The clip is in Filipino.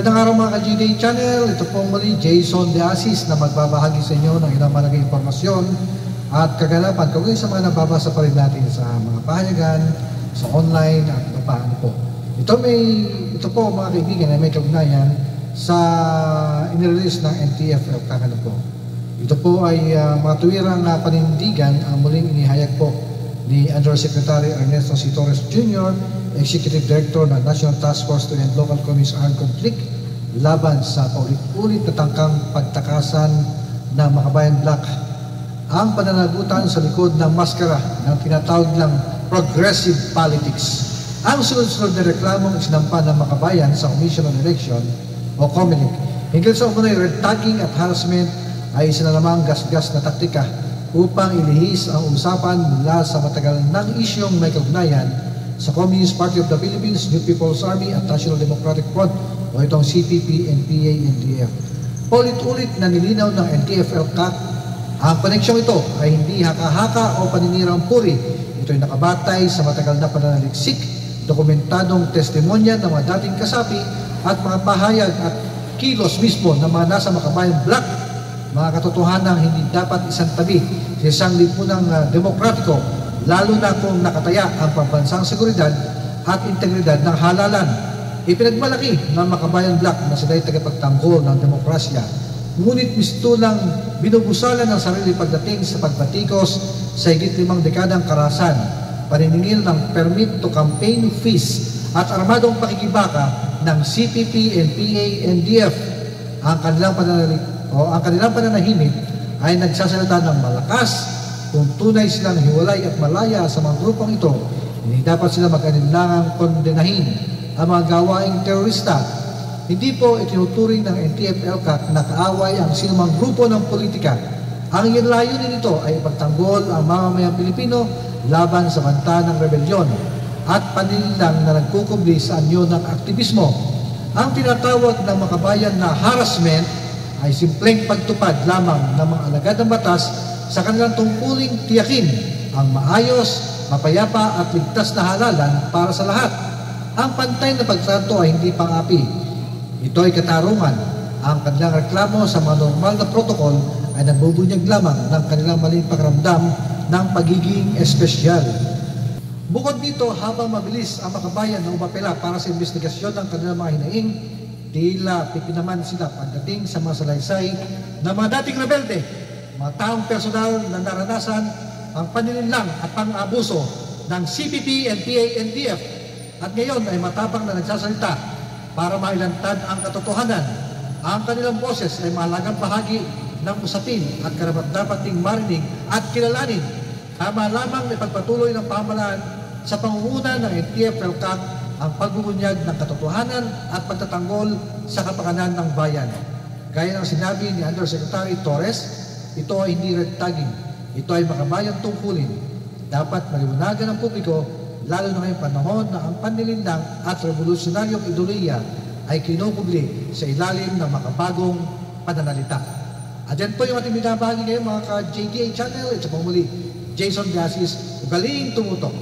Magandang araw mga ka-GD Channel. Ito po muli Jason De Asis na magbabahagi sa inyo ng ilang malaking impormasyon at kaganapan kaugnay sa mga nababasa pa rin natin sa mga pahayagan, sa online at paano po. Ito po mga kaibigan ay may kaugnayan sa inirelease ng NTF kakano po. Ito po ay mga tuwirang panindigan ang muling inihayag po ni Undersecretary Ernesto C. Torres Jr., Executive Director ng National Task Force to End Local Communist Armed Conflict laban sa paulit-ulit na tangkang pagtakasan ng Makabayan Black. Ang pananagutan sa likod ng maskara ng tinatawag ng progressive politics. Ang sunod-sunod na reklamong isinampa ng Makabayan sa Commission on Election o COMELEC hinggil sa umunay red tagging at harassment ay isa na namang gasgas na taktika upang ilihis ang usapan mula sa matagal ng isyong may kaugnayan sa Communist Party of the Philippines, New People's Army at National Democratic Front o itong CPP, NPA, NDF. Paulit-ulit na nilinaw ng NTF-ELCAC ang koneksyong ito ay hindi haka-haka o paninirang puri. Ito ay nakabatay sa matagal na pananaliksik, dokumentadong testimonya ng mga dating kasapi at mga pahayag at kilos mismo ng mga nasa Makabayan Black, mga katotohanang hindi dapat isang tabi sa isang lipunang demokratiko, lalo na kung nakataya ang pambansang seguridad at integridad ng halalan. Ipinagmalaki ng Makabayan Black na sila'y tagapagtanggol ng demokrasya, ngunit mistulang binubusalan ng sarili pagdating sa pagbatikos sa higit 5 dekadang karahasan, paniningil ng permit to campaign fees at armadong pakikibaka ng CPP, NPA, NDF. Ang kanilang pananahimik ay nagsasalita ng malakas. Kung tunay silang hiwalay at malaya sa mga grupong ito, hindi dapat sila mag-alinlangang kondenahin ang mga gawaing terorista. Hindi po itinuturing ng NTF-ELCAC na kaaway ang sinumang grupo ng politika. Ang layunin nito ay ipagtanggol ang mamamayang Pilipino laban sa banta ng rebelyon at paninilang na nagkukubli sa anyo ng aktivismo. Ang tinatawag ng Makabayan na harassment ay simpleng pagtupad lamang ng mga alagad ng batas sa kanilang tungkuling tiyakin ang maayos, mapayapa at ligtas na halalan para sa lahat. Ang pantay na pagtrato ay hindi pang-api. Ito ay katarungan. Ang kanilang reklamo sa mga normal na protokol ay nagbubunyag lamang ng kanilang maling pakiramdam ng pagiging espesyal. Bukod dito, habang mabilis ang Makabayan na umapela para sa investigasyon ng kanilang mga hinaing, tila pipinaman sila pagdating sa mga salaysay ng mga dating rebelde, mga taong personal na naranasan ang panininlang at pang-abuso ng CPP, NPA, NDF at ngayon ay matapang na nagsasalita para mailantad ang katotohanan. Ang kanilang boses ay mahalagang bahagi ng usapin at karapat-dapat ding marinig at kilalanin. Tama lamang na ipagpatuloy ng pamahalaan sa pangunguna ng NTF-ELCAC ang pagbubunyag ng katotohanan at pagtatanggol sa kapakanan ng bayan. Gaya ng sinabi ni Undersecretary Torres, ito ay hindi red tagging. Ito ay makabayang tungkulin. Dapat maliwanagan ng publiko, lalo na ngayong panahon na ang panlilinlang at revolusyonaryong ideolohiya ay kinukubli sa ilalim ng makabagong pananalita. At yan po yung ating binabahagi ngayon mga ka-JDA Channel. Ito po muli, Jason De Asis, ugaling tumutok.